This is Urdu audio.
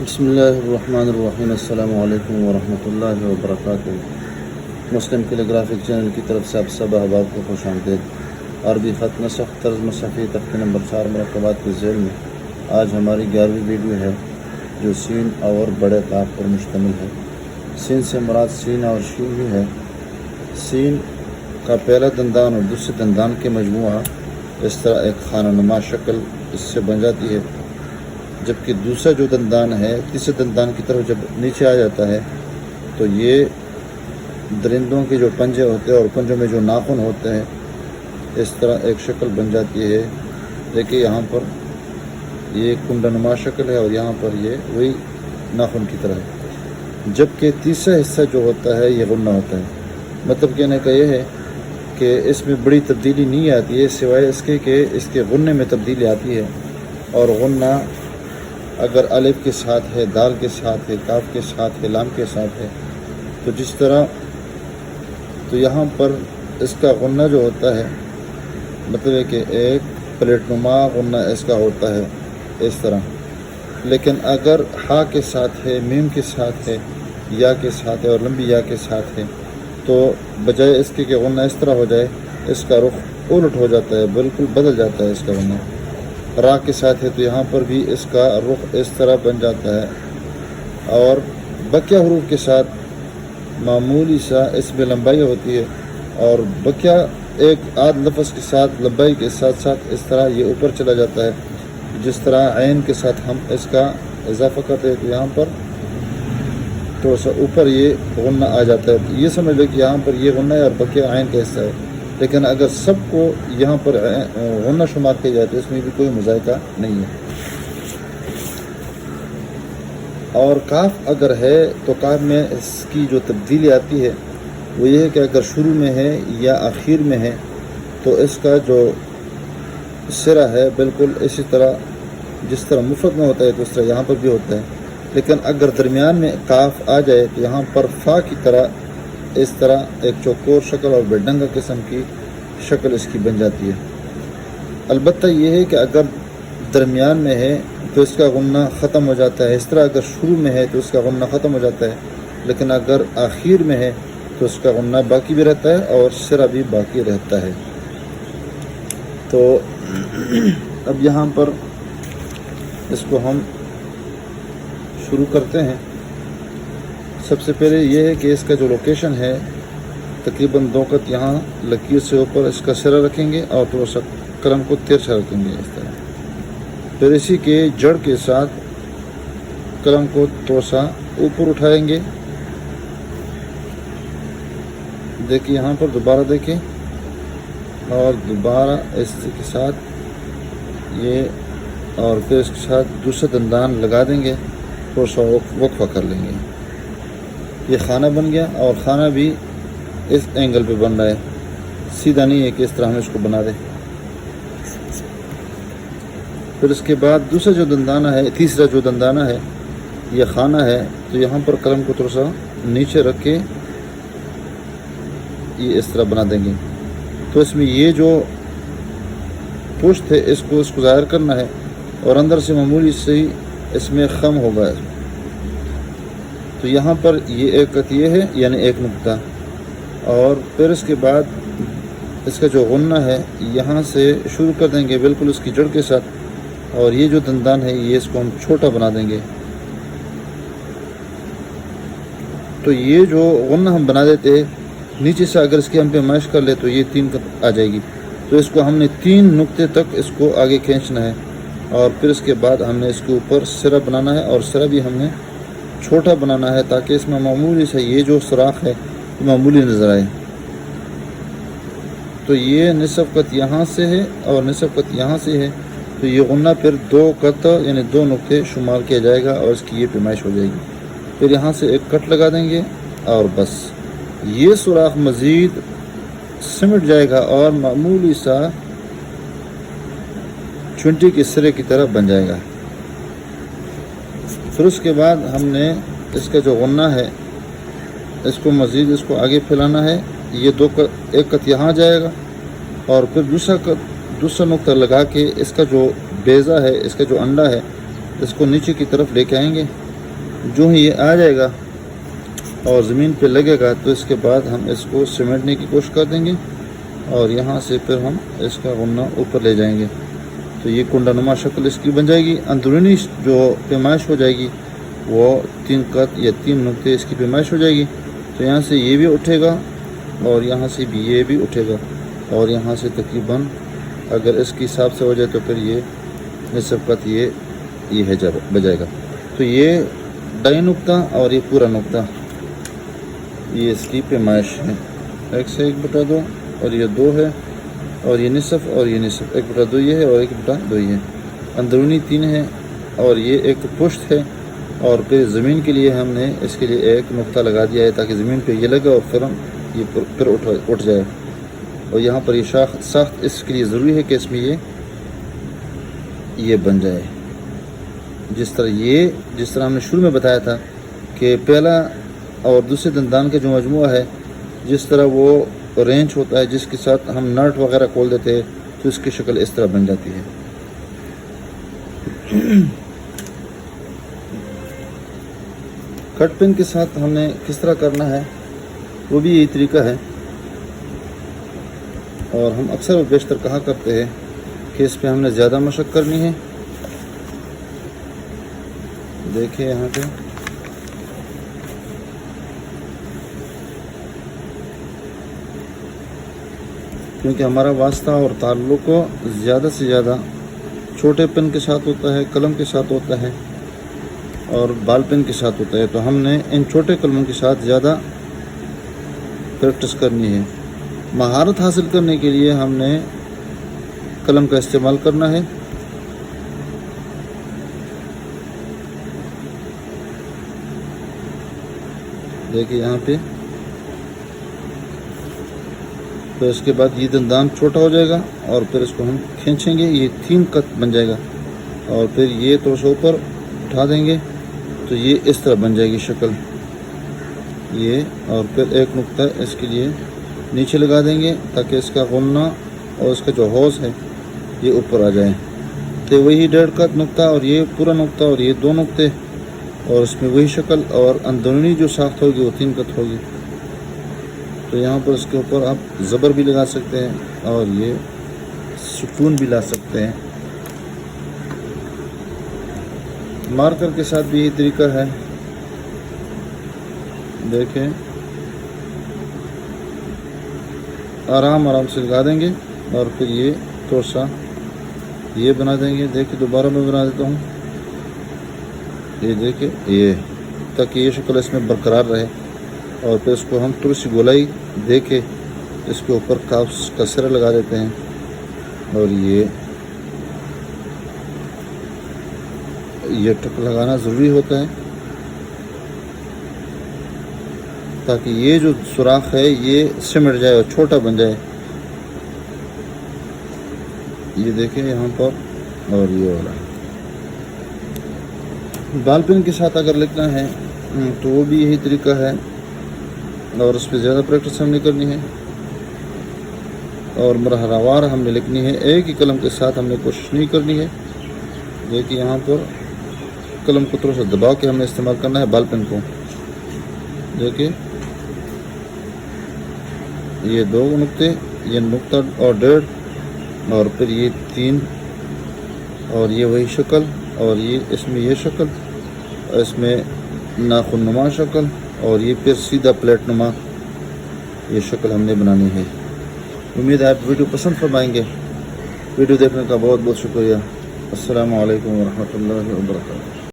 بسم اللہ الرحمن الرحیم۔ السلام علیکم ورحمۃ اللہ وبرکاتہ۔ مسلم کیلیگرافک چینل کی طرف سے آپ سب احباب کو خوش آمدید۔ عربی خط نسخ طرز مصحفی تختی نمبر 4 مرکبات کے ذیل میں آج ہماری 11ویں ویڈیو ہے جو سین اور بڑے قاف پر مشتمل ہے۔ سین سے مراد سین اور شین بھی ہے۔ سین کا پہلا دندان اور دوسرے دندان کے مجموعہ اس طرح ایک خانہ نما شکل اس سے بن جاتی ہے، جبکہ دوسرا جو دندان ہے تیسرے دندان کی طرف جب نیچے آ جاتا ہے تو یہ درندوں کے جو پنجے ہوتے ہیں اور پنجوں میں جو ناخن ہوتے ہیں اس طرح ایک شکل بن جاتی ہے۔ دیکھیے یہاں پر یہ کنڈا نما شکل ہے اور یہاں پر یہ وہی ناخن کی طرح ہے، جبکہ تیسرا حصہ جو ہوتا ہے یہ غنہ ہوتا ہے۔ مطلب کہنے کا یہ ہے کہ اس میں بڑی تبدیلی نہیں آتی ہے سوائے اس کے کہ اس کے غنے میں تبدیلی آتی ہے، اور غنہ اگر الف کے ساتھ ہے، دال کے ساتھ ہے، کاف کے ساتھ ہے، لام کے ساتھ ہے، تو جس طرح تو یہاں پر اس کا غنہ جو ہوتا ہے مطلب ہے کہ ایک پلیٹ نما غنہ اس کا ہوتا ہے اس طرح۔ لیکن اگر ہا کے ساتھ ہے، میم کے ساتھ ہے، یا کے ساتھ ہے اور لمبی یا کے ساتھ ہے تو بجائے اس کے کہ غنہ اس طرح ہو جائے اس کا رخ الٹ ہو جاتا ہے، بالکل بدل جاتا ہے اس کا غنہ۔ را کے ساتھ ہے تو یہاں پر بھی اس کا رخ اس طرح بن جاتا ہے، اور بقیہ حروف کے ساتھ معمولی سا اس میں لمبائی ہوتی ہے، اور بقیہ ایک آدھ لفظ کے ساتھ لمبائی کے ساتھ ساتھ اس طرح یہ اوپر چلا جاتا ہے۔ جس طرح عین کے ساتھ ہم اس کا اضافہ کرتے ہیں تو یہاں پر تھوڑا سا اوپر یہ غنہ آ جاتا ہے، یہ سمجھ لو کہ یہاں پر یہ غنہ ہے اور بقیہ عین کا حصہ ہے۔ لیکن اگر سب کو یہاں پر غنہ شمار کیا جائے تو اس میں بھی کوئی مذائقہ نہیں ہے۔ اور کاف اگر ہے تو کاف میں اس کی جو تبدیلی آتی ہے وہ یہ ہے کہ اگر شروع میں ہے یا آخر میں ہے تو اس کا جو سرا ہے بالکل اسی طرح جس طرح مفرد میں ہوتا ہے تو اس طرح یہاں پر بھی ہوتا ہے۔ لیکن اگر درمیان میں کاف آ جائے تو یہاں پر فا کی طرح اس طرح ایک چوکور شکل اور بیڈنگا قسم کی شکل اس کی بن جاتی ہے۔ البتہ یہ ہے کہ اگر درمیان میں ہے تو اس کا غنہ ختم ہو جاتا ہے، اس طرح اگر شروع میں ہے تو اس کا غنہ ختم ہو جاتا ہے، لیکن اگر آخر میں ہے تو اس کا غنہ باقی بھی رہتا ہے اور سرا بھی باقی رہتا ہے۔ تو اب یہاں پر اس کو ہم شروع کرتے ہیں۔ سب سے پہلے یہ ہے کہ اس کا جو لوکیشن ہے تقریباً 2 قط یہاں لکیر سے اوپر اس کا سرا رکھیں گے اور تھوڑا سا قلم کو ترچھا رکھیں گے اس طرح۔ پھر اسی کے جڑ کے ساتھ قلم کو تھوڑا سا اوپر اٹھائیں گے۔ دیکھیے یہاں پر دوبارہ دیکھیں اور دوبارہ اس کے ساتھ یہ، اور پھر اس کے ساتھ دوسرا دندان لگا دیں گے، تھوڑا سا وقفہ کر لیں گے۔ یہ خانہ بن گیا، اور خانہ بھی اس اینگل پہ بن رہا ہے، سیدھا نہیں ہے کہ اس طرح ہم اس کو بنا دیں۔ پھر اس کے بعد دوسرا جو دندانہ ہے، تیسرا جو دندانہ ہے یہ خانہ ہے، تو یہاں پر قلم کو تھوڑا سا نیچے رکھ کے یہ اس طرح بنا دیں گے۔ تو اس میں یہ جو پشت ہے اس کو ظاہر کرنا ہے، اور اندر سے معمولی سے ہی اس میں خم ہوگا۔ تو یہاں پر یہ ایک قط یہ ہے یعنی ایک نقطہ، اور پھر اس کے بعد اس کا جو غنہ ہے یہاں سے شروع کر دیں گے بالکل اس کی جڑ کے ساتھ، اور یہ جو دندان ہے یہ اس کو ہم چھوٹا بنا دیں گے۔ تو یہ جو غنہ ہم بنا دیتے ہیں نیچے سے اگر اس کی ہم پیمائش کر لے تو یہ 3 قط آ جائے گی، تو اس کو ہم نے 3 نقطے تک اس کو آگے کھینچنا ہے، اور پھر اس کے بعد ہم نے اس کے اوپر سرا بنانا ہے، اور سرا بھی ہم نے چھوٹا بنانا ہے تاکہ اس میں معمولی سے یہ جو سوراخ ہے معمولی نظر آئے۔ تو یہ نصف قط یہاں سے ہے اور نصف قط یہاں سے ہے، تو یہ غنہ پھر 2 قط یعنی 2 نقطے شمار کیا جائے گا اور اس کی یہ پیمائش ہو جائے گی۔ پھر یہاں سے ایک کٹ لگا دیں گے اور بس یہ سوراخ مزید سمٹ جائے گا اور معمولی سا چونٹی کے سرے کی طرح بن جائے گا۔ پھر اس کے بعد ہم نے اس کا جو غنہ ہے اس کو مزید اس کو آگے پھیلانا ہے، یہ 2 قط، ایک قط یہاں جائے گا، اور پھر دوسرا نقطہ لگا کے اس کا جو بیضہ ہے، اس کا جو انڈا ہے اس کو نیچے کی طرف لے کے آئیں گے، جو ہی یہ آ جائے گا اور زمین پہ لگے گا تو اس کے بعد ہم اس کو سمیٹنے کی کوشش کر دیں گے اور یہاں سے پھر ہم اس کا غنہ اوپر لے جائیں گے تو یہ کنڈا نما شکل اس کی بن جائے گی۔ اندرونی جو پیمائش ہو جائے گی وہ 3 قط یا 3 نقطے اس کی پیمائش ہو جائے گی۔ تو یہاں سے یہ بھی اٹھے گا اور یہاں سے بھی یہ بھی اٹھے گا اور یہاں سے تقریباً اگر اس کے حساب سے ہو جائے تو پھر یہ نصف قط یہ ہے جب بجائے گا۔ تو یہ ڈائی نقطہ اور یہ پورا نقطہ یہ اس کی پیمائش ہے 1 سے 1/2 اور یہ 2 ہے اور یہ نصف اور یہ نصف 1/2 یہ ہے اور 1/2 یہ ہے۔ اندرونی 3 ہے اور یہ ایک پشت ہے اور پھر زمین کے لیے ہم نے اس کے لیے ایک نقطہ لگا دیا ہے تاکہ زمین پہ یہ لگے اور پھر ہم یہ پھر اٹھ جائے اور یہاں پر یہ ساخت اس کے لیے ضروری ہے کہ اس میں یہ بن جائے جس طرح ہم نے شروع میں بتایا تھا کہ پہلا اور دوسرے دندان کا جو مجموعہ ہے جس طرح وہ رینچ ہوتا ہے جس کے ساتھ ہم نٹ وغیرہ کھول دیتے ہیں تو اس کی شکل اس طرح بن جاتی ہے۔ کٹ پن کے ساتھ ہم نے کس طرح کرنا ہے وہ بھی یہی طریقہ ہے اور ہم اکثر و بیشتر کہا کرتے ہیں کہ اس پہ ہم نے زیادہ مشق کرنی ہے۔ دیکھیں یہاں پہ کیونکہ ہمارا واسطہ اور تعلق زیادہ سے زیادہ چھوٹے پن کے ساتھ ہوتا ہے، قلم کے ساتھ ہوتا ہے اور بال پن کے ساتھ ہوتا ہے، تو ہم نے ان چھوٹے قلموں کے ساتھ زیادہ پریکٹس کرنی ہے۔ مہارت حاصل کرنے کے لیے ہم نے قلم کا استعمال کرنا ہے۔ دیکھیے یہاں پہ پھر اس کے بعد یہ دندان چھوٹا ہو جائے گا اور پھر اس کو ہم کھینچیں گے، یہ 3 قط بن جائے گا اور پھر یہ تھوڑا سا اوپر اٹھا دیں گے تو یہ اس طرح بن جائے گی شکل یہ، اور پھر ایک نقطہ اس کے لیے نیچے لگا دیں گے تاکہ اس کا غنہ اور اس کا جو ہوز ہے یہ اوپر آ جائے۔ تو وہی 1.5 قط نقطہ اور یہ پورا نقطہ اور یہ 2 نقطے اور اس میں وہی شکل اور اندرونی جو ساخت ہوگی وہ 3 قط ہوگی۔ تو یہاں پر اس کے اوپر آپ زبر بھی لگا سکتے ہیں اور یہ سکون بھی لا سکتے ہیں۔ مارکر کے ساتھ بھی یہی طریقہ ہے، دیکھیں آرام سے لگا دیں گے اور پھر یہ تھوڑا سا یہ بنا دیں گے۔ دیکھیں دوبارہ میں بنا دیتا ہوں، یہ دیکھیں یہ تاکہ یہ شکل اس میں برقرار رہے اور پھر اس کو ہم تھوڑی سی گولائی دے کے اس کے اوپر کاغذ کا سرا لگا دیتے ہیں اور یہ ٹک لگانا ضروری ہوتا ہے تاکہ یہ جو سوراخ ہے یہ سمٹ جائے اور چھوٹا بن جائے۔ یہ دیکھیں یہاں پر اور یہ ہو رہا ہے۔ بال پن کے ساتھ اگر لکھنا ہے تو وہ بھی یہی طریقہ ہے اور اس پہ زیادہ پریکٹس ہم نے کرنی ہے اور مرحلہ وار ہم نے لکھنی ہے، ایک ہی قلم کے ساتھ ہم نے کوشش نہیں کرنی ہے۔ دیکھیں یہاں پر قلم کو تھوڑا سا دبا کے ہم نے استعمال کرنا ہے بال پن کو۔ دیکھیں یہ 2 نقطے، یہ نقطہ اور 1.5 اور پھر یہ 3 اور یہ وہی شکل اور یہ اس میں یہ شکل اور اس میں ناخن نما شکل اور یہ پھر سیدھا پلیٹ نما یہ شکل ہم نے بنانی ہے۔ امید ہے آپ ویڈیو پسند فرمائیں گے۔ ویڈیو دیکھنے کا بہت بہت شکریہ۔ السلام علیکم ورحمۃ اللہ وبرکاتہ۔